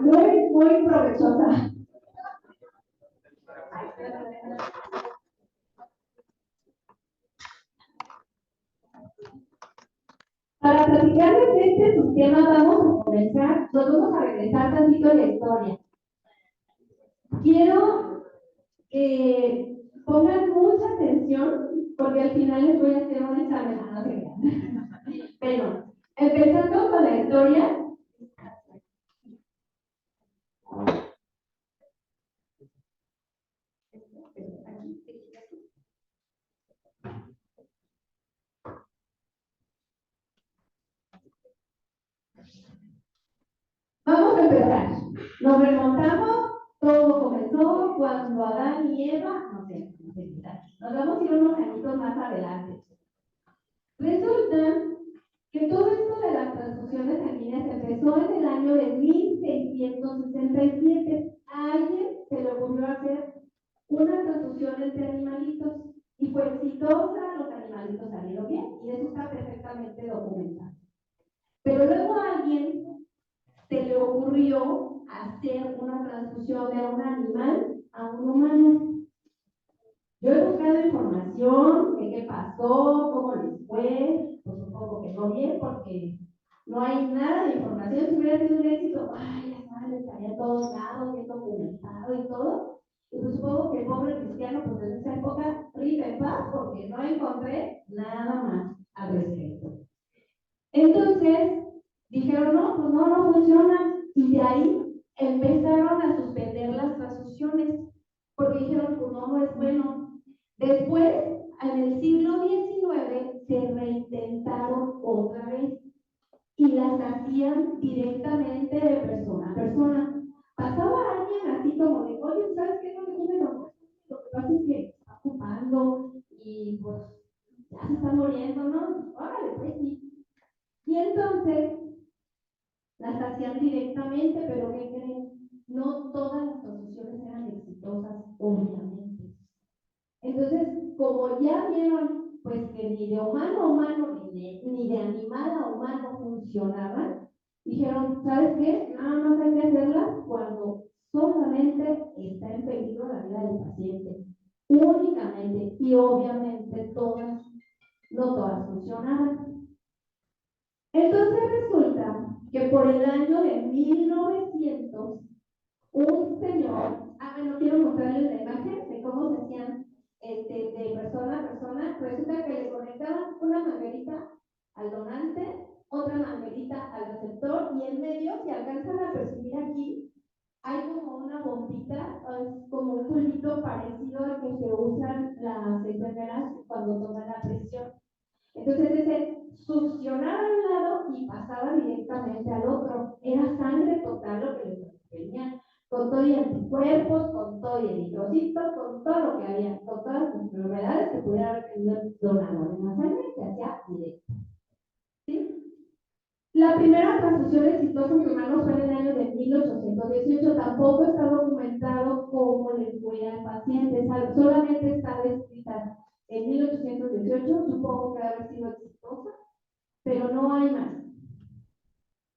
muy provechosa. Para platicarles de este subtema vamos nos vamos a regresar tantito a la historia. Quiero que pongan mucha atención porque al final les voy a hacer un examen. No sé qué. Pero, empezando con la historia. Vamos a empezar. Nos remontamos, todo comenzó cuando Adán y Eva, no sé, nos vamos a ir unos añitos más adelante. Resulta que todo esto de las transfusiones sanguíneas empezó en el año de 1667. A alguien se le ocurrió hacer una transfusión entre animalitos y fue exitosa, los animalitos salieron bien y eso está perfectamente documentado. Pero luego a alguien se le ocurrió hacer una transfusión de un animal a un humano. Yo he buscado información de qué pasó, cómo les fue, pues supongo que no bien, porque no hay nada de información. Si hubiera sido un éxito, ay, ya sabes, estaría a todos lados, bien documentado y todo. Y pues supongo que el pobre cristiano, pues en esa época, rica en paz, porque no encontré nada más al respecto. Entonces, dijeron, no, pues no funciona. Y de ahí empezaron a suspender las transfusiones, porque dijeron, pues no es bueno. Después, en el siglo XIX, se reintentaron otra vez y las hacían directamente de persona a persona. Pasaba alguien así como de, oye, ¿sabes qué? No me quiere lo que pasa es que está ocupando y pues ya se está muriendo, ¿no? Órale, pues sí. Y entonces las hacían directamente, pero ¿qué creen? No todas las transfusiones eran exitosas, obviamente. Entonces, como ya vieron, pues que ni de humano a humano, ni de animal a humano funcionaban, dijeron, ¿sabes qué? Nada más hay que hacerlas cuando solamente está en peligro la vida del paciente. Únicamente, y obviamente todas, no todas funcionaban. Entonces resulta que por el año de 1900, un señor, bueno, quiero mostrarles la imagen de cómo se hacían de persona a persona. Resulta que le conectaban una manguerita al donante, otra manguerita al receptor, y en medio, si alcanzan a percibir aquí, hay como una bombita, es como un pulito parecido al que se usan las enfermeras cuando toman la presión. Entonces ese succionaba a un lado y pasaba directamente al otro. Era sangre total lo que les tenían, con todo y anticuerpos, con todo y eritrocitos, con todo lo que había, con todas las enfermedades que pudiera haber tenido el donador en la sangre, se hacía directo. ¿Sí? La primera transfusión exitosa en humanos fue en el año de 1818. Tampoco está documentado cómo les fue al paciente, solamente está descrita en 1818, supongo que haber sido exitosa, pero no hay más.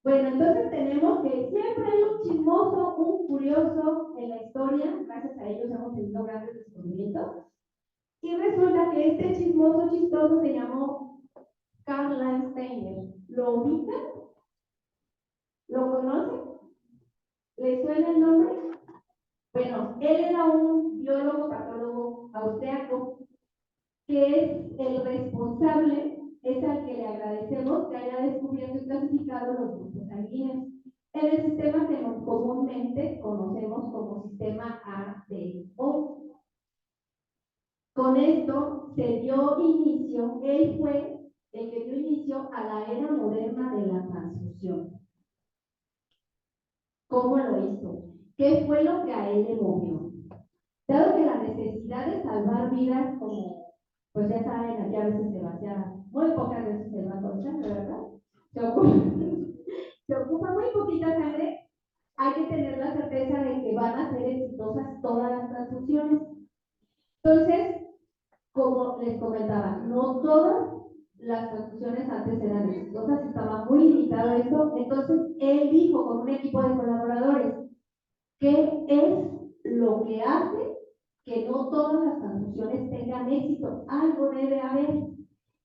Bueno, entonces tenemos que siempre hay un chismoso, un curioso en la historia, gracias a ellos hemos tenido grandes descubrimientos, y resulta que este chismoso chistoso se llamó Karl Landsteiner. ¿Lo ubican? ¿Lo conocen? ¿Les suena el nombre? Bueno, él era un biólogo patólogo austriaco que es el responsable, es al que le agradecemos que haya descubierto y clasificado los grupos sanguíneos en el sistema que comúnmente conocemos como sistema ADO. Con esto se dio inicio, él fue el que dio inicio a la era moderna de la transfusión. ¿Cómo lo hizo? ¿Qué fue lo que a él le movió? Dado que la necesidad de salvar vidas, como pues ya saben, aquí a veces se vacía, muy pocas veces se va con sangre, ¿verdad? Se ocupa muy poquita sangre, hay que tener la certeza de que van a ser exitosas todas las transfusiones. Entonces, como les comentaba, no todas las transfusiones antes eran exitosas, estaba muy limitado esto. Entonces, él dijo con un equipo de colaboradores, que hace que no todas las transfusiones tengan éxito, algo debe haber.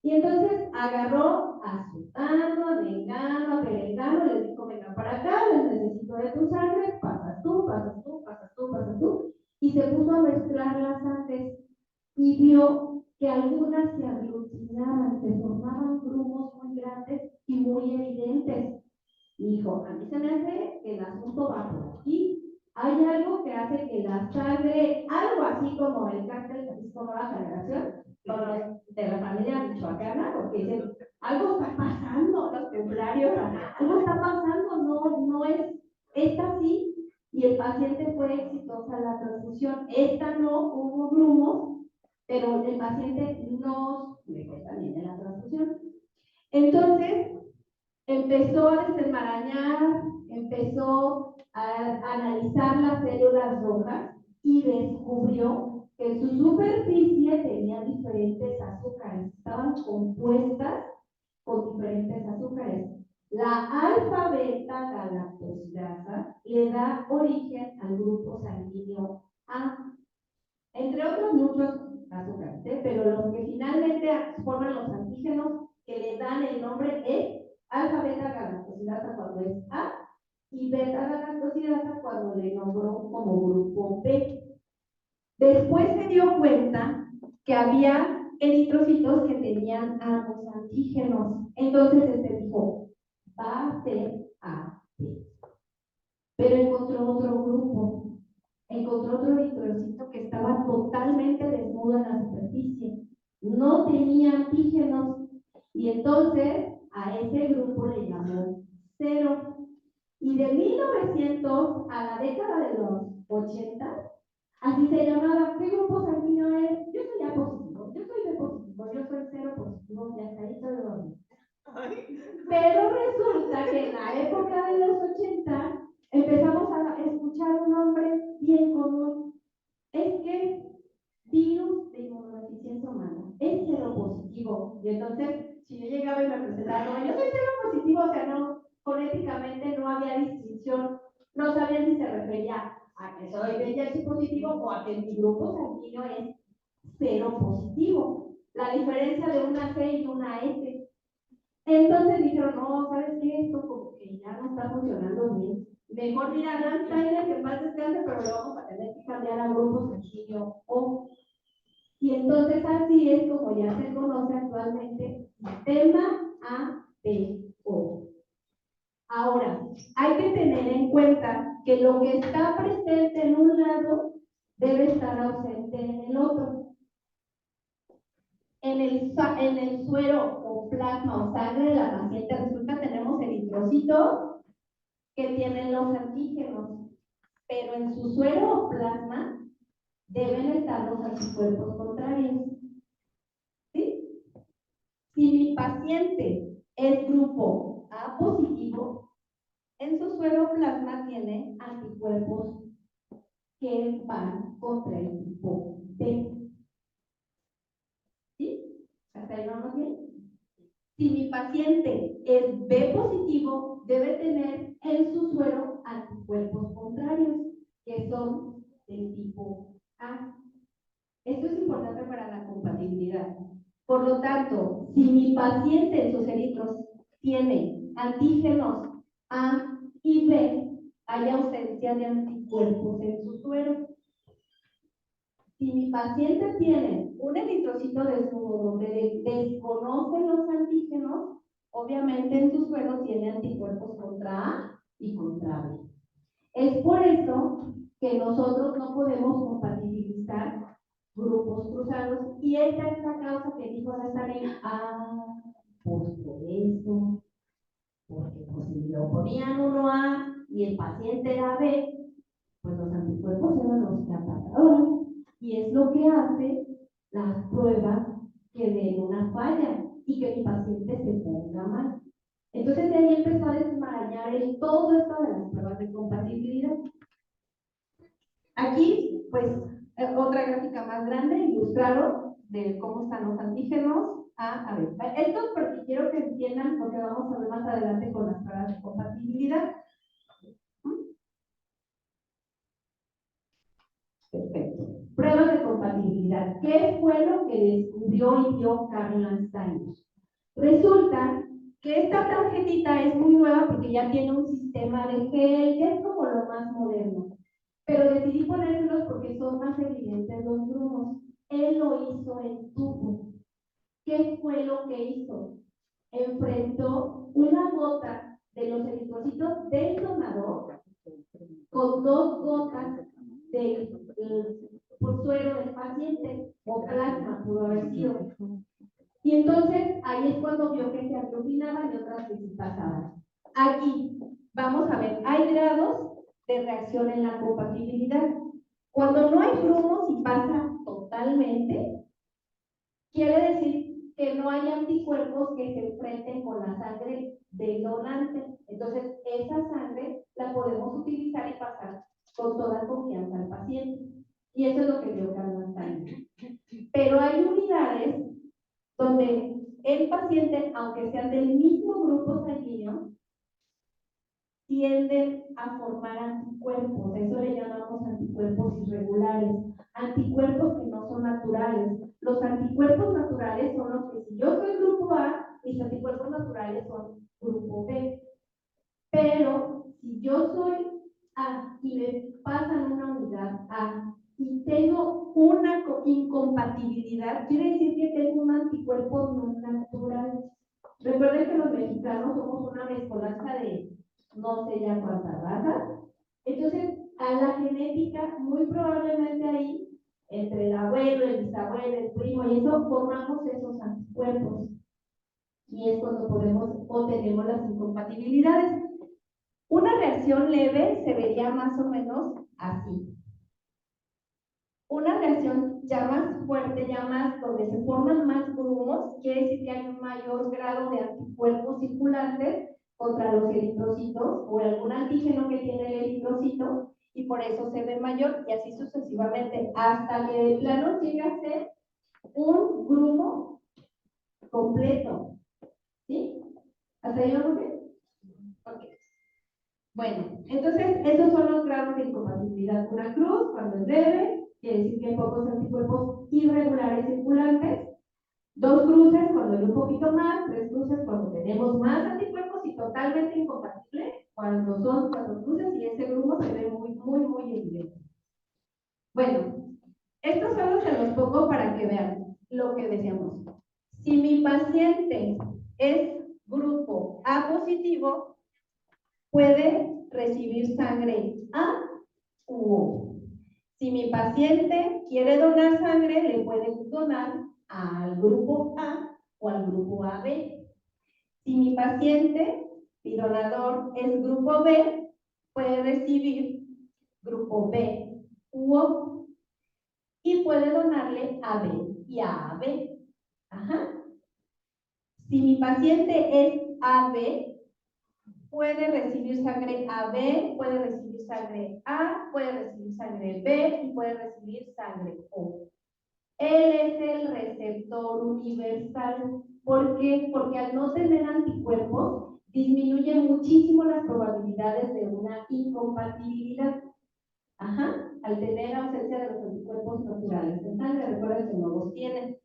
Y entonces agarró a Sutano, a Mengano, a Perengano, les dijo, venga para acá, les necesito de tu sangre, pasas tú, pasas tú, pasas tú, pasas tú, y se puso a mezclarlas antes, y vio que algunas se aglutinaban, se formaban grupos muy grandes y muy evidentes. Y dijo, a mí se me hace que el asunto va por aquí. Hay algo que hace que la sangre, algo así como el cártel Jalisco Nueva Generación, con los de la familia michoacana, porque dicen, algo está pasando, los templarios, algo está pasando, no es así, y el paciente fue exitosa la transfusión. Esta no, hubo grumos, pero el paciente no le fue también en la transfusión. Entonces, empezó a desenmarañar, empezó a analizar las células rojas y descubrió que en su superficie tenía diferentes azúcares, estaban compuestas con diferentes azúcares. La alfa-beta-galactosidasa le da origen al grupo sanguíneo A, entre otros muchos azúcares, pero los que finalmente forman los antígenos que le dan el nombre es alfa-beta-galactosidasa cuando es A y beta-galactosidasa cuando le nombró como grupo B. Después se dio cuenta que había eritrocitos que tenían ambos antígenos. Entonces dijo, va a ser A, B. Pero encontró otro grupo. Encontró otro eritrocito que estaba totalmente desnudo en la superficie. No tenía antígenos. Y entonces a ese grupo le llamó 0. Y de 1900 a la década de los 80, así se llamaba. ¿Qué grupo sanguíneo es? Yo soy A positivo, yo soy B positivo, yo soy 0 positivo, ya está ahí todo. Pero resulta que en la época de los 80 empezamos a escuchar un nombre bien común. Es que virus de inmunodeficiencia humana es 0 positivo. Y entonces, si yo llegaba y me presentaba, yo soy 0 positivo, o sea, no, fonéticamente no había distinción. No sabían si se refería a que soy VIH positivo o a que mi grupo sanguíneo es 0 positivo. La diferencia de una C y una S. Entonces dijeron, no, ¿sabes qué? Esto como que ya no está funcionando bien. Mejor mira, Lance Tyler, que en paz descanse, pero lo vamos a tener que cambiar a grupo sanguíneo O. Y entonces así es como ya se conoce actualmente sistema ABO. Ahora, hay que tener en cuenta que lo que está presente en un lado debe estar ausente en el otro. En el suero o plasma o sangre de la paciente resulta tenemos eritrocitos que tienen los antígenos, pero en su suero o plasma deben estar los anticuerpos contrarios. ¿Sí? Si mi paciente es grupo A positivo, en su suero o plasma tiene anticuerpos que van contra el tipo B. ¿Sí? ¿Hasta ahí vamos bien? Si mi paciente es B positivo, debe tener en su suero anticuerpos contrarios, que son del tipo A. Esto es importante para la compatibilidad. Por lo tanto, si mi paciente en sus eritros tiene antígenos A y B, hay ausencia de anticuerpos en su suero. Si mi paciente tiene un eritrocito desnudo donde desconoce los antígenos, obviamente en su suero tiene anticuerpos contra A y contra B. Es por eso que nosotros no podemos compatibilizar grupos cruzados, y esta es la causa que dijo Nazarena. Pues por eso, porque pues, si lo ponían uno A y el paciente era B, pues los anticuerpos eran los que atacaron. Y es lo que hace las pruebas que den una falla y que mi paciente se ponga mal. Entonces de ahí empezó a desmarañar todo esto de las pruebas de compatibilidad. Aquí, pues, otra gráfica más grande, ilustrado de cómo están los antígenos. A ver, esto es porque quiero que entiendan lo que vamos a ver más adelante con las pruebas de compatibilidad. Perfecto. Pruebas de compatibilidad. ¿Qué fue lo que descubrió y vio Carl Landsteiner? Resulta que esta tarjetita es muy nueva porque ya tiene un sistema de gel, ya es como lo más moderno. Pero decidí ponérselos porque son más evidentes los grumos. Él lo hizo en tubo. ¿Qué fue lo que hizo? Enfrentó una gota de los eritrocitos del donador con 2 gotas del suero del paciente o plasma, pudo haber sido. Y entonces ahí es cuando vio que se aglutinaban y otras que sí pasaban. Aquí vamos a ver, hay grados de reacción en la compatibilidad. Cuando no hay grumos y pasa totalmente, quiere decir que no hay anticuerpos que se enfrenten con la sangre del donante. Entonces, esa sangre la podemos utilizar y pasar con toda confianza al paciente. Y eso es lo que vio Carl Landsteiner. Pero hay unidades donde el paciente, aunque sean del mismo grupo sanguíneo, tienden a formar anticuerpos. Eso le llamamos anticuerpos irregulares, anticuerpos que no son naturales. Los anticuerpos naturales son los que, si yo soy grupo A, mis anticuerpos naturales son grupo B. Pero si yo soy A y me pasan una unidad A y tengo una incompatibilidad, quiere decir que tengo un anticuerpo no natural. Recuerden que los mexicanos somos una mezcolanza de no sé ya cuántas razas. Entonces, a la genética, muy probablemente ahí, entre el abuelo, el bisabuelo, el primo y eso, formamos esos anticuerpos. Y es cuando podemos o tenemos las incompatibilidades. Una reacción leve se vería más o menos así. Una reacción ya más fuerte, ya más donde se forman más grumos, quiere decir que hay un mayor grado de anticuerpos circulantes contra los eritrocitos o algún antígeno que tiene el eritrocito y por eso se ve mayor y así sucesivamente hasta que de plano llega a ser un grumo completo. ¿Sí? ¿Hasta ahí vamos bien? Ok. Bueno, entonces esos son los grados de incompatibilidad. Una cruz cuando es leve, quiere decir que hay pocos anticuerpos irregulares circulantes. 2 cruces cuando hay un poquito más, 3 cruces cuando tenemos más anticuerpos y totalmente incompatible cuando son 4 cruces y ese grupo se ve muy evidente. Bueno, estos solo se los pongo para que vean lo que decíamos. Si mi paciente es grupo A positivo, puede recibir sangre A u O. Si mi paciente quiere donar sangre, le puede donar al grupo A o al grupo AB. Si mi paciente, mi donador, es grupo B, puede recibir grupo B u O y puede donarle a B y a AB. Ajá. Si mi paciente es AB, puede recibir sangre AB, puede recibir sangre A, puede recibir sangre B y puede recibir sangre O. Él es el receptor universal. ¿Por qué? Porque al no tener anticuerpos, disminuye muchísimo las probabilidades de una incompatibilidad. Ajá, al tener ausencia de los anticuerpos naturales en sangre, recuerden que no los tienen.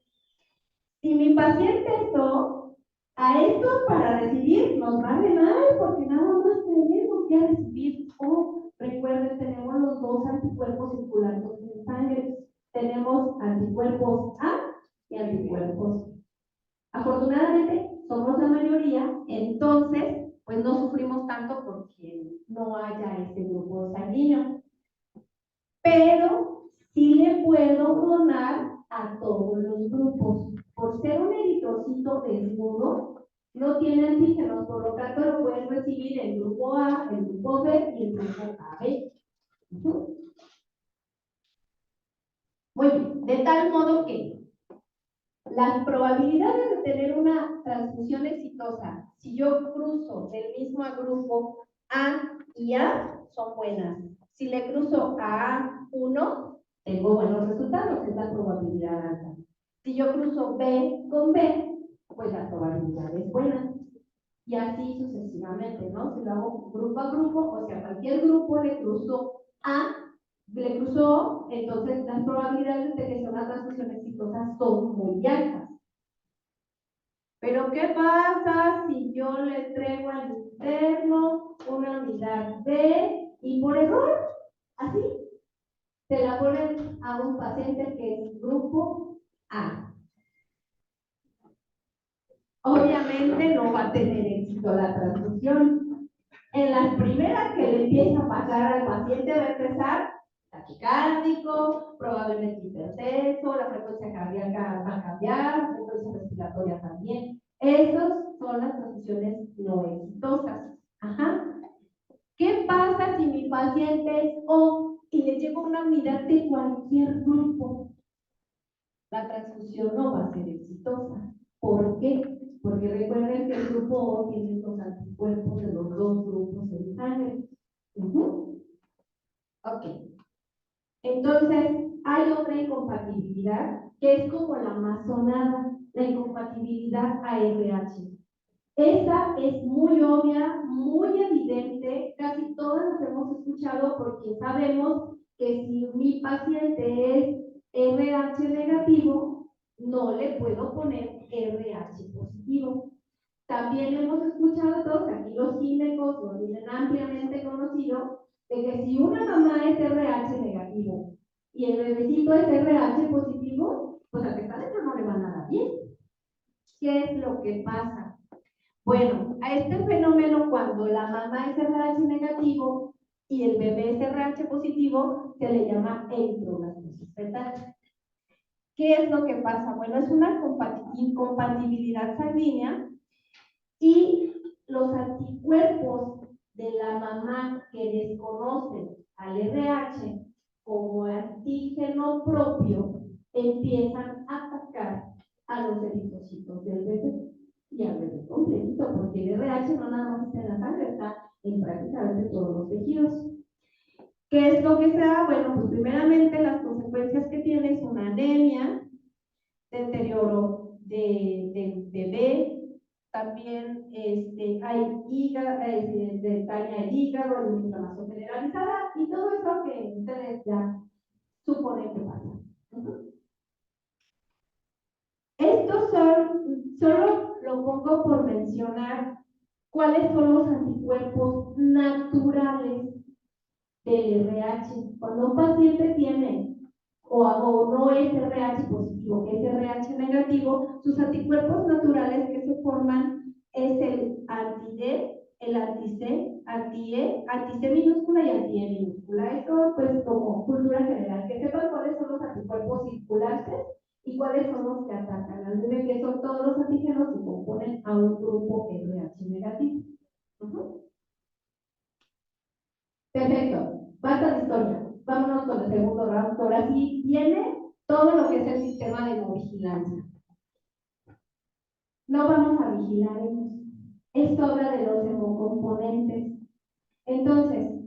Si mi paciente es O, a estos para recibir nos va de mal porque nada más tenemos que recibir O. Recuerden, tenemos los 2 anticuerpos circulando en sangre. Tenemos anticuerpos A y anticuerpos. Afortunadamente, somos la mayoría, entonces, pues no sufrimos tanto porque no haya ese grupo sanguíneo. Pero sí le puedo donar a todos los grupos. Por ser un eritrocito desnudo, no tiene antígenos, por lo tanto lo pueden recibir el grupo A, el grupo B y el grupo AB. Muy bien, de tal modo que las probabilidades de tener una transfusión exitosa, si yo cruzo del mismo grupo A y A, son buenas. Si le cruzo a A1, tengo buenos resultados, es la probabilidad alta. Si yo cruzo B con B, pues la probabilidad es buena. Y así sucesivamente, ¿no? Si lo hago grupo a grupo, o sea, a cualquier grupo le cruzo A, le cruzó, entonces las probabilidades de que sea una transfusión exitosa son muy altas. Pero ¿qué pasa si yo le traigo al interno una unidad B y por error, así, se la ponen a un paciente que es grupo A? Obviamente no va a tener éxito la transfusión. En las primeras que le empieza a pasar al paciente va a empezar taquicárdico, probablemente hipertenso, la frecuencia cardíaca va a cambiar, la frecuencia respiratoria también. Esas son las transfusiones no exitosas. Ajá. ¿Qué pasa si mi paciente es O y le llevo una unidad de cualquier grupo? La transfusión no va a ser exitosa. ¿Por qué? Porque recuerden que el grupo O tiene los anticuerpos de los dos grupos en sangre. Ok. Entonces, hay otra incompatibilidad que es como la más sonada, la incompatibilidad ARH. Esta es muy obvia, muy evidente, casi todos nos hemos escuchado porque sabemos que si mi paciente es RH negativo, no le puedo poner RH positivo. También hemos escuchado todos, aquí los ginecólogos lo tienen ampliamente conocido, de que si una mamá es RH negativo y el bebecito es RH positivo, pues al que está dentro no le va nada bien. ¿Qué es lo que pasa? Bueno, a este fenómeno, cuando la mamá es RH negativo y el bebé es RH positivo, se le llama eritroblastosis fetal. ¿Qué es lo que pasa? Bueno, es una incompatibilidad sanguínea y los anticuerpos de la mamá que desconocen al RH como antígeno propio empiezan a atacar a los eritrocitos del bebé y al bebé completito, porque el RH no nada más está en la sangre, está en prácticamente todos los tejidos. ¿Qué es lo que se da? Bueno, pues primeramente las consecuencias que tiene es una anemia, deterioro del bebé, también hay hígado, daña el hígado, la inflamación generalizada y todo eso que ustedes ya suponen que pasa. Estos son, solo lo pongo por mencionar cuáles son los anticuerpos naturales del RH. Cuando un paciente tiene o no es RH positivo, que es RH negativo, sus anticuerpos naturales que se forman es el anti-D, el anti-C, anti-E, anti-C minúscula y anti-E minúscula. Esto pues como cultura general, que sepan cuáles son los anticuerpos circulantes y cuáles son los que atacan al bebé, que son todos los antígenos que componen a un grupo RH negativo. Perfecto, basta de historia. Vámonos con el segundo round. Ahora sí viene todo lo que es el sistema de hemovigilancia. No vamos a vigilar ellos. Esto habla de los hemocomponentes. Entonces,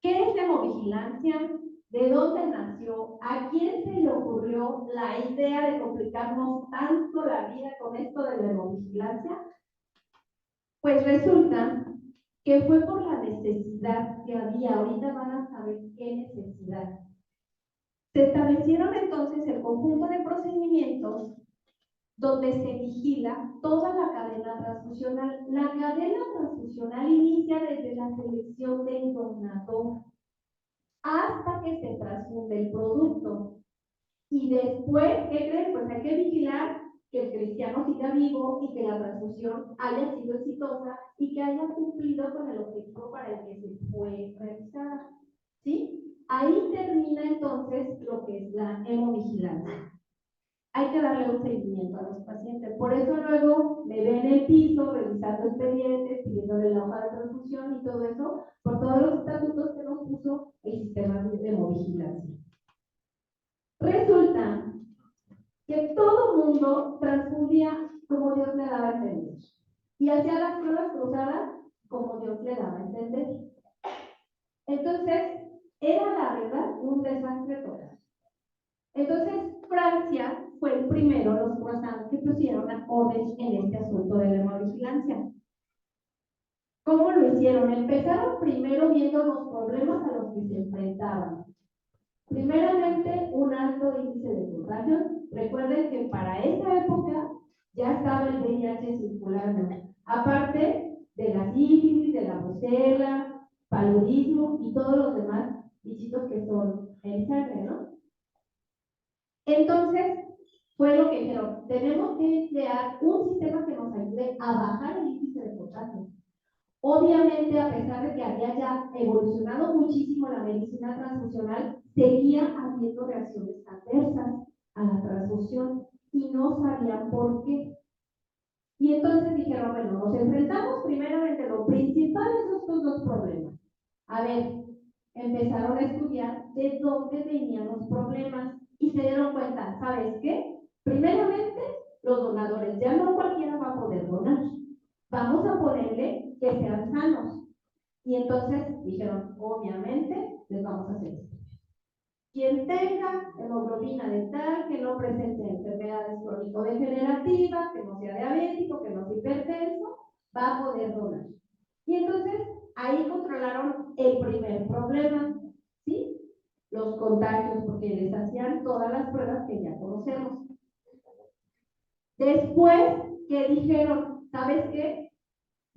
¿qué es hemovigilancia? ¿De dónde nació? ¿A quién se le ocurrió la idea de complicarnos tanto la vida con esto de la hemovigilancia? Pues resulta que fue por la necesidad que había. Ahorita van a saber qué necesidad. Se establecieron entonces el conjunto de procedimientos donde se vigila toda la cadena transfusional. La cadena transfusional inicia desde la selección del donador hasta que se transfunde el producto. Y después, ¿qué creen? Pues hay que vigilar que el cristiano siga vivo y que la transfusión haya sido exitosa y que haya cumplido con el objetivo para el que se fue realizada. ¿Sí? Ahí termina entonces lo que es la hemovigilancia. Hay que darle un seguimiento a los pacientes. Por eso luego me ven en el piso, revisando expedientes, pidiéndole la hoja de transfusión y todo eso, por todos los estatutos que nos puso el sistema de hemovigilancia. Resulta que todo mundo transfundía como Dios le daba a entender. Y hacía las pruebas cruzadas como Dios le daba a entender. Entonces, era la verdad un desastre total. Entonces, Francia fue el primero, los croissants, que pusieron a orden en este asunto de la hemovigilancia. ¿Cómo lo hicieron? Empezaron primero viendo los problemas a los que se enfrentaban. Primeramente, un alto índice de contagio. Recuerden que para esa época ya estaba el VIH circulando. Aparte de la sífilis, de la brucela, paludismo y todos los demás bichitos que son en sangre, ¿no? Entonces, fue lo que dijeron, tenemos que crear un sistema que nos ayude a bajar el índice de contagio. Obviamente, a pesar de que había ya evolucionado muchísimo la medicina transfusional, seguía habiendo reacciones adversas a la transfusión y no sabían por qué. Y entonces dijeron, bueno, nos enfrentamos primeramente, lo principal es estos dos problemas. A ver, empezaron a estudiar de dónde venían los problemas y se dieron cuenta, ¿sabes qué? Primeramente, los donadores, ya no cualquiera va a poder donar. Vamos a ponerle que sean sanos. Y entonces dijeron, obviamente, les vamos a hacer esto. Quien tenga hemoglobina de tal, que no presente enfermedades crónico-degenerativas, que no sea diabético, que no sea hipertenso, va a poder donar. Y entonces, ahí controlaron el primer problema, ¿sí? Los contagios, porque les hacían todas las pruebas que ya conocemos. Después, que dijeron, ¿sabes qué?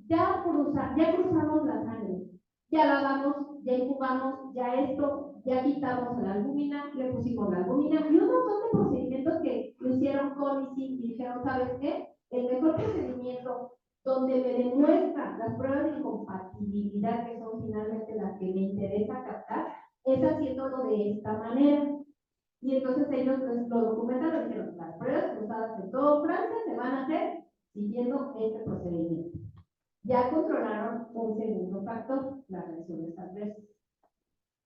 Ya cruzamos la sangre, ya lavamos, ya incubamos, ya esto, ya quitamos la albúmina, le pusimos la albúmina y un montón de procedimientos que lo hicieron con y sin, y dijeron, ¿sabes qué? El mejor procedimiento donde me demuestra las pruebas de incompatibilidad, que son finalmente las que me interesa captar, es haciéndolo de esta manera. Y entonces ellos lo documentaron y dijeron, las pruebas cruzadas en todo Francia se van a hacer siguiendo este procedimiento. Ya controlaron un segundo factor, las reacciones adversas.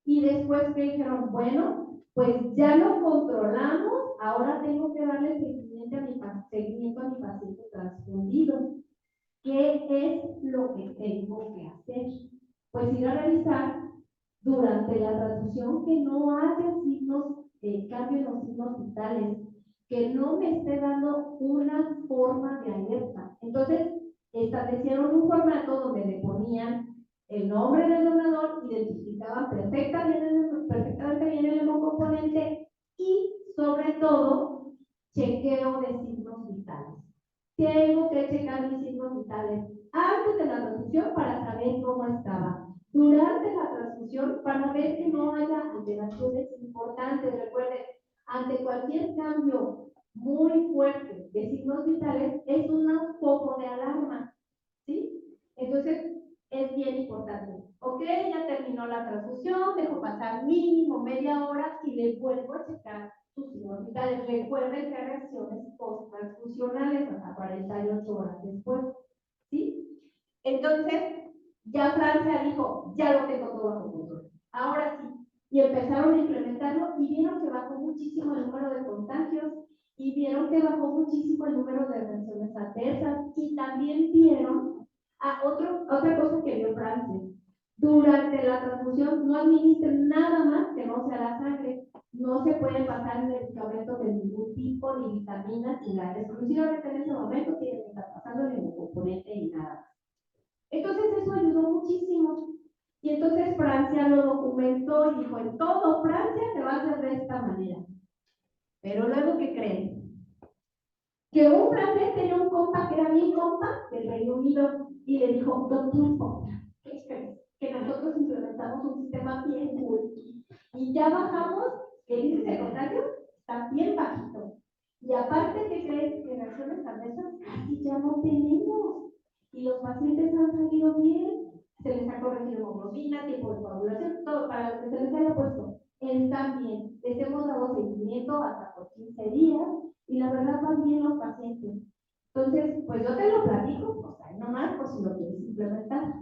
Y después que dijeron, bueno, pues ya lo controlamos, ahora tengo que darle seguimiento a mi paciente transfundido. ¿Qué es lo que tengo que hacer? Pues ir a revisar durante la transfusión que no haya signos, cambio en los signos vitales, que no me esté dando una forma de alerta. Entonces, establecieron un formato donde le ponían el nombre del donador, identificaban perfectamente bien el hemocomponente y, sobre todo, chequeo de signos vitales. Tengo que checar mis signos vitales antes de la transfusión para saber cómo estaba. Durante la transfusión, para ver que no haya alteraciones importantes. Recuerden, ante cualquier cambio muy fuerte de signos vitales, es un foco de alarma, ¿sí? Entonces, es bien importante. Ok, ya terminó la transfusión, dejo pasar mínimo media hora y le vuelvo a checar sus signos vitales. Recuerden que hay reacciones post-transfusionales hasta 48 horas después, ¿sí? Entonces, ya Francia dijo, ya lo tengo todo bajo control. Ahora sí. Y empezaron a implementarlo y vieron que bajó muchísimo el número de contagios y vieron que bajó muchísimo el número de reacciones adversas y también vieron otra cosa que vio Francia. Durante la transfusión no administren nada más que no sea la sangre. No se puede pasar medicamentos de ningún tipo, ni vitaminas, ni nada. Exclusivamente en ese momento tiene que estar pasando ningún componente y nada. Entonces eso ayudó muchísimo. Y entonces Francia lo documentó y dijo, en todo Francia se va a hacer de esta manera. Pero luego, ¿qué creen? Que un francés tenía un compa que era mi compa del Reino Unido y le dijo, doctor, ¿qué crees? Que nosotros implementamos un sistema bien cool y ya bajamos el índice de contagio, está bien bajito. Y aparte, ¿qué crees? Que reacciones adversas casi ya no tenemos. Y los pacientes han salido bien, se les ha corregido hemoglobina, tipo de coagulación, todo para lo que se les haya puesto. Están bien, les hemos dado seguimiento hasta por 15 días y la verdad van bien los pacientes. Entonces, pues yo te lo platico, pues ahí nomás, por si lo quieres implementar.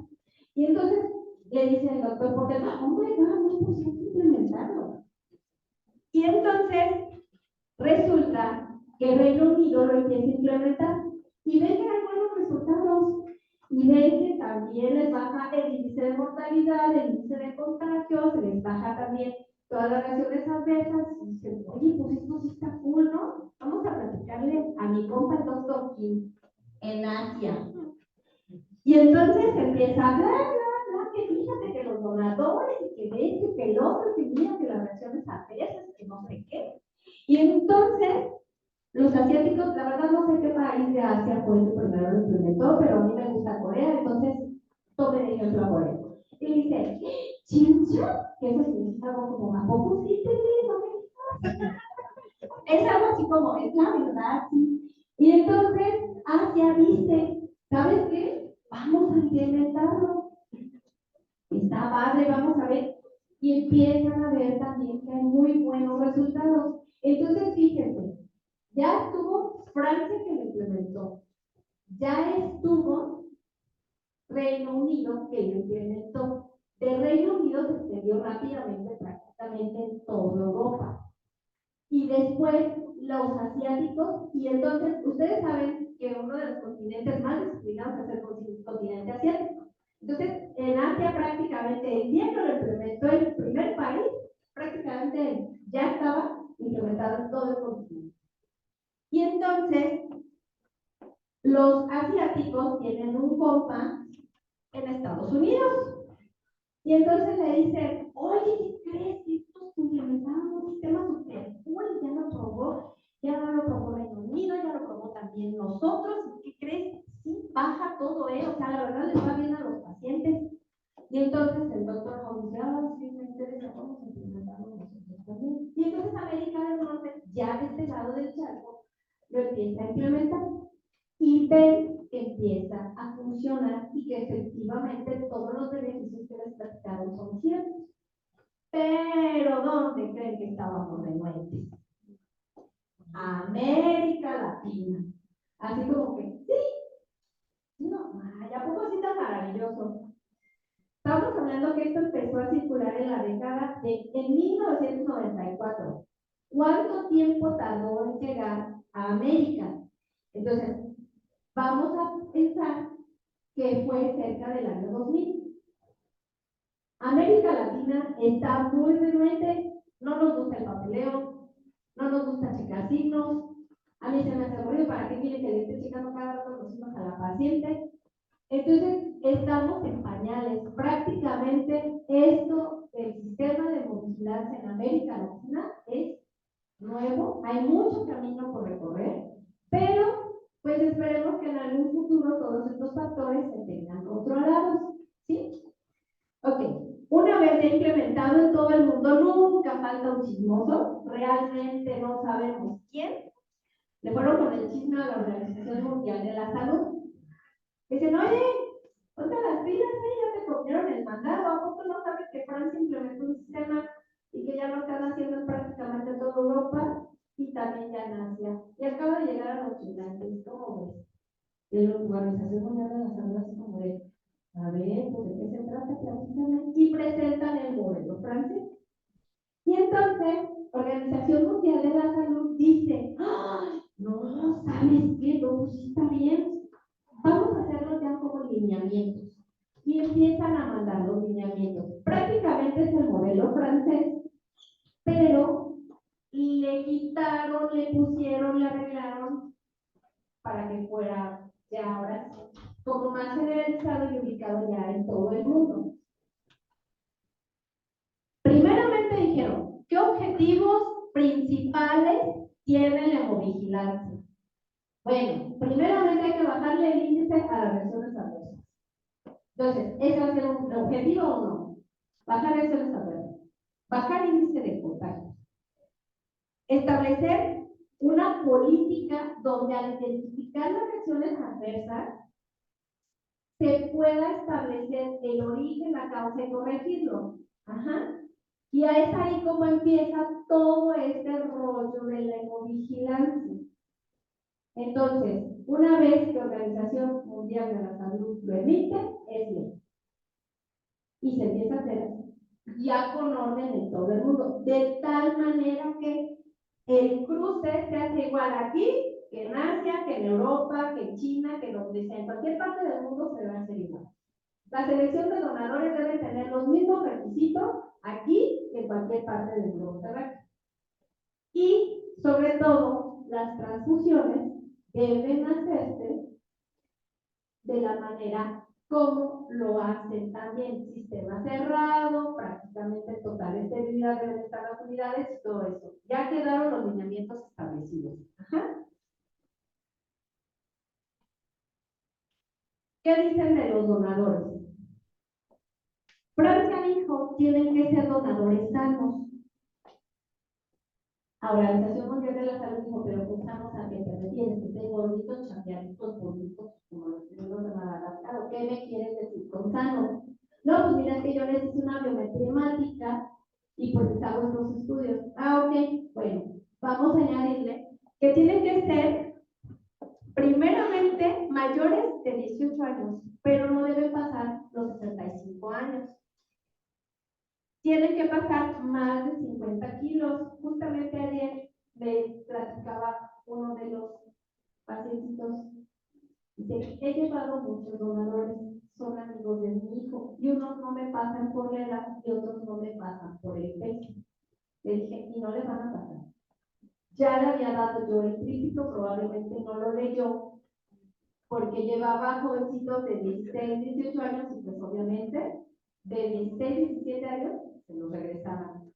Y entonces le dice el doctor, porque hombre, no es posible implementarlo. Y entonces resulta que el Reino Unido lo empieza a implementar y ven que hay buenos resultados y ven que también les baja el índice de mortalidad, el índice de contagio, se les baja también todas las reacciones adversas y dicen, oye, pues esto sí está cool, ¿no? Vamos a platicarle a mi compa el doctor Kim en Asia. Y entonces empieza a hablar, que fíjate que los donadores y que que el otro, que mira, que las reacciones adversas, que no sé qué. Y entonces, los asiáticos, la verdad no sé qué país de Asia fue el que primero lo implementó, pero a mí me gusta Corea, entonces tomen ejemplo a Corea. Y dice, chincha, que eso significa algo como, ¿a poco sí te digo? Es algo así como, es la verdad, sí. Y entonces Asia dice, ¿sabes qué? Vamos a implementarlo. Está padre, vamos a ver. Y empiezan a ver también que hay muy buenos resultados. Entonces, fíjense, ya estuvo Francia que lo implementó. Ya estuvo Reino Unido que lo implementó. De Reino Unido se extendió rápidamente prácticamente en toda Europa. Y después los asiáticos, y entonces ustedes saben que uno de los continentes más disciplinados es el continente asiático. Entonces, en Asia prácticamente el día que lo implementó el primer país, prácticamente ya estaba implementado en todo el continente. Y entonces, los asiáticos tienen un compa en Estados Unidos. Y entonces le dicen, oye, ¿qué crees que estos implementaron un sistema super cool? Ya lo probó, ya lo probó Reino Unido, ya lo probó también nosotros. ¿Qué crees? Sí, baja todo, o sea, la verdad les va bien a los pacientes. Y entonces el doctor Holmes dice, sí, me interesa, vamos a implementarlo nosotros también. Y entonces América del Norte, ya de este lado del charco, lo empieza a implementar. Y ven que empieza a funcionar y que efectivamente todos los beneficios que les platicaron son ciertos. Pero ¿dónde creen que estábamos renuentes? América Latina. Así como que, sí, no, ¿a poco así tan maravilloso? Estamos hablando que esto empezó a circular en la década en 1994. ¿Cuánto tiempo tardó en llegar a América? Entonces, vamos a pensar que fue cerca del año 2000. América Latina está muy renuente, no nos gusta el papeleo, no nos gusta checar signos, a mí se me hace aburrido, ¿para qué quiere que le esté checando cada rato los signos a la paciente? Entonces, estamos en pañales. Prácticamente esto, el sistema de movilidad en América Latina es nuevo, hay mucho camino por recorrer, pero pues esperemos que en algún futuro todos estos factores se tengan controlados, ¿sí? Ok, una vez ya implementado en todo el mundo, nunca falta un chismoso, realmente no sabemos quién, le fueron con el chisme a la Organización Mundial de la Salud. Dicen, oye, ponte las pilas, ya te copiaron el mandado, ¿a poco no sabes que Francia implementó un sistema y que ya lo están haciendo en prácticamente toda Europa y también ya en Asia? Y acaba de llegar a los gigantes, ¿cómo ves? De la Organización Mundial de la Salud, así como de, a ver, pues de qué se trata precisamente, y presentan el modelo francés. Y entonces, Organización Mundial de la Salud dice, ¡ah! No, ¿sabes qué? No, sí está bien. Vamos a hacerlo ya como lineamientos. Y empiezan a mandar los lineamientos. Prácticamente es el modelo francés, pero le quitaron, le pusieron, le arreglaron para que fuera ya ahora como más generalizado y ubicado ya en todo el mundo. Primeramente dijeron, ¿qué objetivos principales tiene la hemovigilancia? Bueno, primeramente hay que bajarle el índice a las reacciones adversas. Entonces, ¿ese va a ser un objetivo o no? Bajar reacciones adversas. Bajar índice de contagio. Establecer una política donde al identificar las reacciones adversas se pueda establecer el origen, la causa y corregirlo. Ajá. Y es ahí como empieza todo este rollo de la hemovigilancia. Entonces, una vez que la Organización Mundial de la Salud lo emite, es bien. Y se empieza a hacer ya con orden en todo el mundo, de tal manera que el cruce se hace igual aquí, que en Asia, que en Europa, que en China, que donde sea, en cualquier parte del mundo se va a hacer igual. La selección de donadores debe tener los mismos requisitos aquí que en cualquier parte del globo terráqueo. Y, sobre todo, las transfusiones deben hacerse de la manera como lo hacen también, sistema cerrado, prácticamente totales esterilidad deben estar las unidades y todo eso. Ya quedaron los lineamientos establecidos. Ajá. ¿Qué dicen de los donadores? Francia dijo, tienen que ser donadores sanos. Ahora, la Organización Mundial de la Salud dijo, pero pensamos a qué te refieres, que tengo gorditos, chapeaditos, gorditos, como los niños de Madagascar, ¿o qué me quieres decir con sanos? No, pues mira, es que yo necesito una biometría hemática y pues hago estos estudios. Ah, ok, bueno, vamos a añadirle que tienen que ser primeramente mayores de 18 años, pero no deben pasar los 65 años. Tienen que pasar más de 50 kilos. Justamente ayer me platicaba uno de los pacientitos. Dice, he llevado muchos donadores, son amigos de mi hijo, y unos no me pasan por la edad y otros no me pasan por el peso. Le dije, y no le van a pasar. Ya le había dado yo el tríptico, probablemente no lo leyó, porque llevaba jovencitos de 16, 18 años, y pues obviamente de 16, 17 años se los regresaban.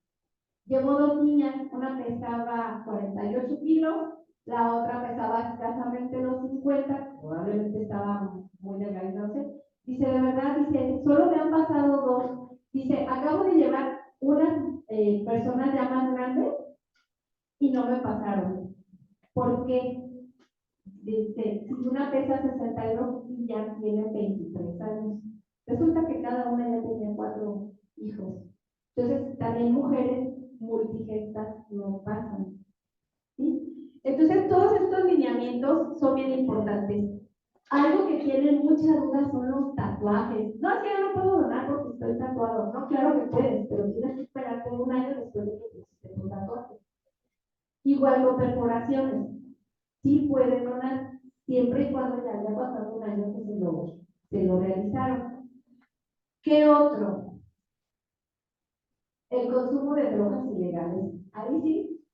Llevo dos niñas, una pesaba 48 kilos, la otra pesaba escasamente los 50, probablemente estaba muy delgada, no sé. Dice, de verdad, dice, solo me han pasado dos. Dice, acabo de llevar unas personas ya más grandes y no me pasaron. ¿Por qué? Dice, si una pesa 62 y ya tiene 23 años. Resulta que cada una ya tenía 4 hijos. Entonces, también mujeres multigestas no pasan. ¿Sí? Entonces, todos estos lineamientos son bien importantes. Algo que tienen mucha duda son los tatuajes. No, es que yo no puedo donar porque estoy tatuado. No, claro que puedes, pero tienes que esperarte un año después de que te hiciste tu tatuaje. Igual con perforaciones. Sí pueden donar, siempre y cuando ya haya pasado un año que se lo realizaron. ¿Qué otro? El consumo de drogas ilegales. Ahí sí,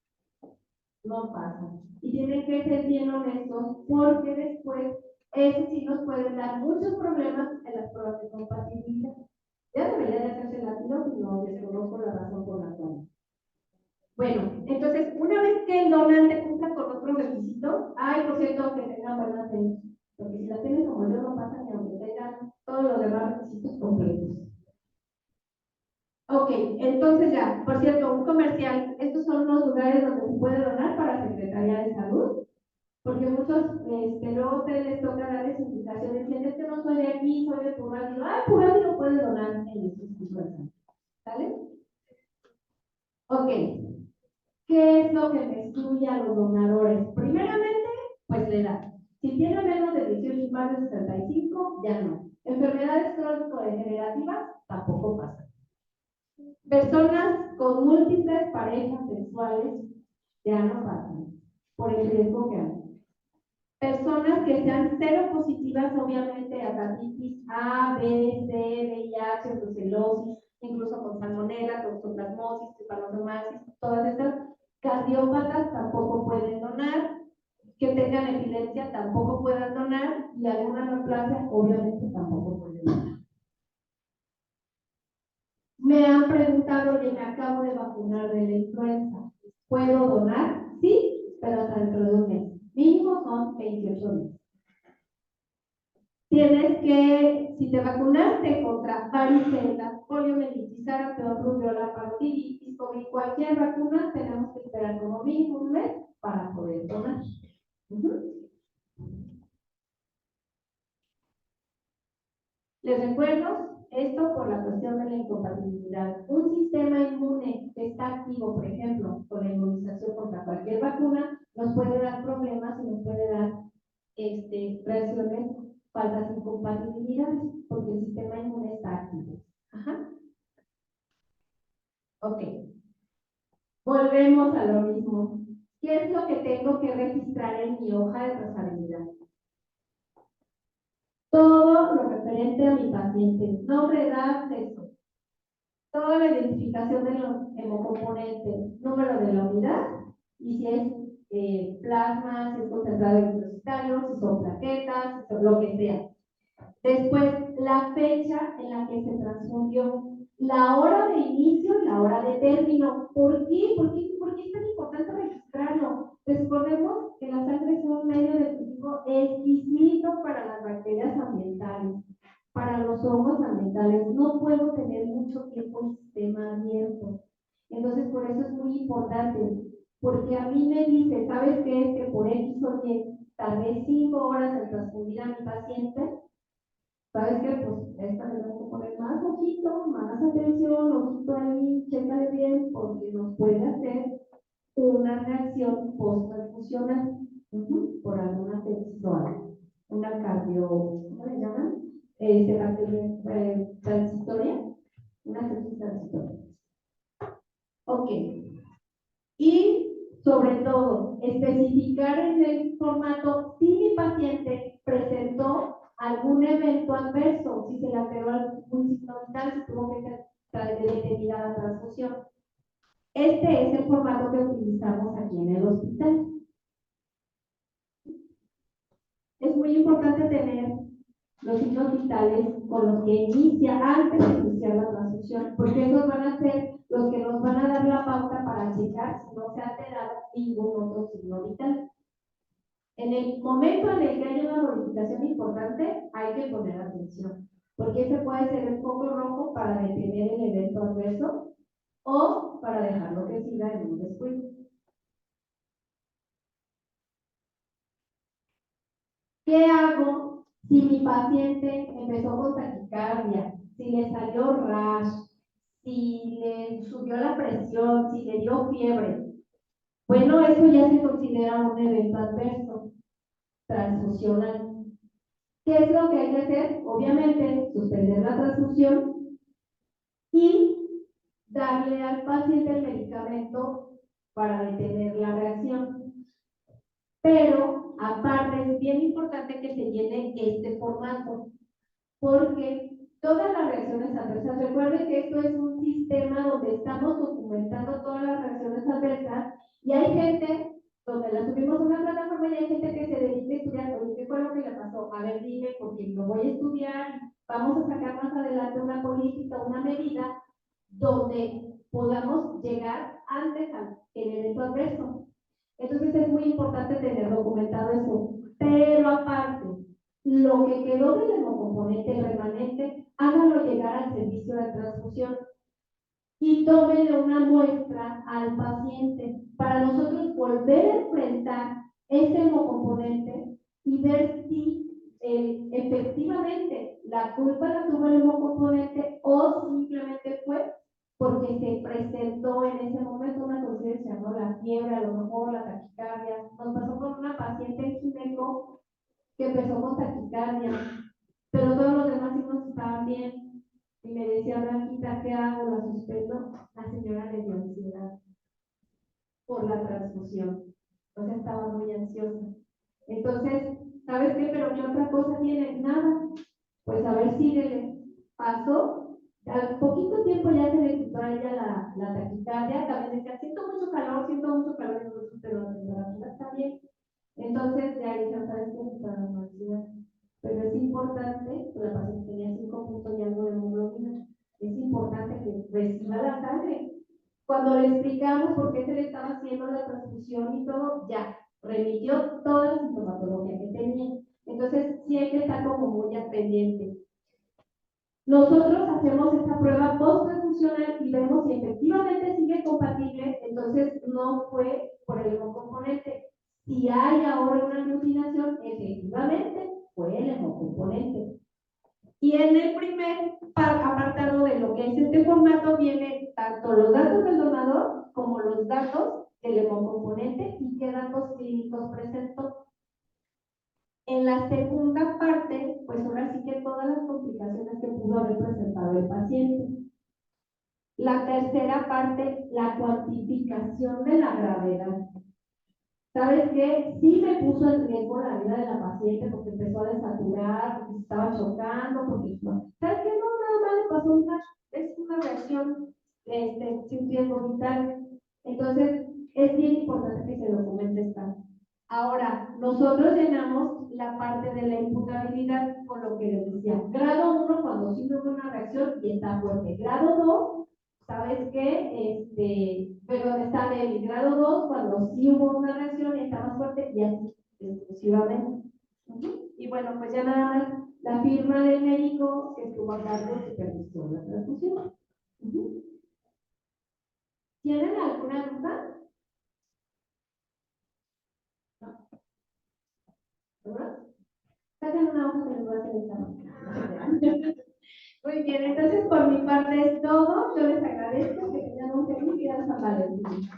no pasa. Y tienen que ser bien honestos porque después, ese sí nos pueden dar muchos problemas en las pruebas de compatibilidad. Ya debería de hacerse latino, pero no desconozco la razón por la cual. Bueno, entonces, una vez que el donante cumpla con otros requisitos, por cierto, que tengan buenas leyes, porque si las tienen como yo, no pasa ni aunque tengan todos los demás requisitos completos. Ok, entonces ya, por cierto, un comercial, estos son los lugares donde se puede donar para Secretaría de Salud, porque muchos, luego ustedes les toca darles indicaciones, dicen, es que no soy de aquí, soy de Puebla, digo, Puebla no puede donar en estos cursos, ¿sale? Ok. ¿Qué es lo que me excluye a los donadores? Primeramente, pues la edad. Si tiene menos de 18 y más de 65, ya no. Enfermedades crónico-degenerativas, tampoco pasa. Personas con múltiples parejas sexuales, ya no pasan, por el riesgo que hay. Personas que sean seropositivas, obviamente, a hepatitis A, B, C, VIH, brucelosis, incluso con salmonela, toxoplasmosis, tripanossomosis, todas estas. Cardiópatas tampoco pueden donar, que tengan epilepsia tampoco pueden donar, y alguna neoplasia obviamente tampoco pueden donar. Me han preguntado, y me acabo de vacunar de la influenza, ¿puedo donar? Sí, pero hasta dentro de un mes. Mínimo son 28 días. Tienes que, si te vacunaste contra varicela, poliomielitis, sarampión, rubiola, parotiditis, COVID, cualquier vacuna, tenemos que esperar como mínimo un mes para poder donar. Les recuerdo esto por la cuestión de la incompatibilidad. Un sistema inmune que está activo, por ejemplo, con la inmunización contra cualquier vacuna, nos puede dar problemas y nos puede dar reacciones falsas incompatibilidades, porque el sistema inmune está activo. Ajá. Ok. Volvemos a lo mismo. ¿Qué es lo que tengo que registrar en mi hoja de trazabilidad? Todo lo referente a mi paciente, nombre, edad, sexo, toda la identificación de los hemocomponentes, número de la unidad, y si es plasma, si es concentrado eritrocitario, si son plaquetas, si son lo que sea. Después, la fecha en la que se transfundió, la hora de inicio y la hora de término. ¿Por qué? ¿Por qué es tan importante registrarlo? Recordemos que la sangre es un medio de cultivo exquisito para las bacterias ambientales, para los hongos ambientales. No puedo tener mucho tiempo el sistema abierto. Entonces, por eso es muy importante, porque a mí me dice, ¿sabes qué? Que por X o Y tardé 5 horas en transfundir a mi paciente. ¿Sabes qué? Pues esta le tengo que poner más ojito, más atención, ojito ahí, chécale bien, porque nos puede hacer una reacción post-transfusional por alguna afección, una cardio, ¿cómo le llaman? Transitoria, una sepsis transitoria. Ok. Y sobre todo, especificar en el formato si mi paciente presentó algún evento adverso, si se le alteró algún signo vital, si tuvo que ser detenida la transfusión. Este es el formato que utilizamos aquí en el hospital. Es muy importante tener los signos vitales con los que inicia antes de iniciar la transfusión, porque esos van a ser los que nos van a dar la pauta para checar si no se ha alterado ningún otro signo vital. En el momento en el que hay una modificación importante, hay que poner atención, porque ese puede ser el foco rojo para detener el evento adverso o para dejarlo que siga en un descuido. ¿Qué hago si mi paciente empezó con taquicardia, si le salió rash, si le subió la presión, si le dio fiebre? Bueno, eso ya se considera un evento adverso transfusional. ¿Qué es lo que hay que hacer? Obviamente, suspender la transfusión y darle al paciente el medicamento para detener la reacción. Pero, aparte, es bien importante que se llene este formato, porque todas las reacciones adversas, recuerden que esto es un sistema donde estamos documentando todas las reacciones adversas y hay gente donde las subimos a una plataforma y hay gente que se dedica a estudiar, oye, ¿qué fue lo que le pasó? A ver, dime, porque lo voy a estudiar, vamos a sacar más adelante una política, una medida donde podamos llegar antes al evento adverso. Entonces es muy importante tener documentado eso, pero aparte, lo que quedó del hemocomponente remanente, háganlo llegar al servicio de transfusión y tómenle una muestra al paciente para nosotros volver a enfrentar ese hemocomponente y ver si efectivamente la culpa la tuvo el hemocomponente o simplemente fue porque se presentó en ese momento una conciencia, ¿no? La fiebre, a lo mejor la taquicardia. Nos pasó con una paciente en gineco que empezó con taquicardia, pero todos los demás signos estaban bien. Y me decía, Blanquita, ¿qué hago? ¿La suspendo? La señora le dio ansiedad por la transfusión. O sea, estaba muy ansiosa. Entonces, ¿sabes qué? ¿Pero qué otra cosa tiene? Nada. Pues a ver, síguele. Pasó. Al poquito tiempo ya se le quitó a ella la taquicardia. También decía, siento mucho calor, pero la temperatura está bien. Entonces, ya dije, ¿sabes qué? Para la ansiedad. Pero es importante, la paciente tenía 5 puntos y algo de hemoglobina, es importante que reciba la sangre. Cuando le explicamos por qué se le estaba haciendo la transfusión y todo, ya, remitió toda la sintomatología que tenía. Entonces, sí hay que estar como muy al pendiente. Nosotros hacemos esta prueba post-transfusional y vemos si efectivamente sigue compatible, entonces no fue por el hemocomponente. Si hay ahora una aglutinación, efectivamente fue el hemocomponente. Y en el primer apartado de lo que es este formato viene tanto los datos del donador como los datos del hemocomponente y qué datos clínicos presentó. En la segunda parte, pues ahora sí que todas las complicaciones que pudo haber presentado el paciente. La tercera parte, la cuantificación de la gravedad. ¿Sabes qué? Sí me puso en riesgo la vida de la paciente porque empezó a desaturar, porque se estaba chocando, porque no. ¿Sabes qué? No, nada más le pasó es una reacción sin riesgo vital. Entonces, es bien importante que se documente esta. Ahora, nosotros llenamos la parte de la imputabilidad con lo que les decía. Grado 1 cuando sí hubo una reacción y está fuerte. Grado 2 ¿sabes qué? Pero está del grado 2 cuando sí hubo una reacción y está más fuerte y así exclusivamente. Y bueno, pues ya nada más la firma del médico que estuvo a cargo de supervisión de la transfusión. ¿Tienen alguna duda? ¿No? ¿Verdad? Saquen una hoja que les voy a hacer esta. Muy bien, entonces por mi parte es todo. Yo les agradezco que tengan un feliz día de San Valentín.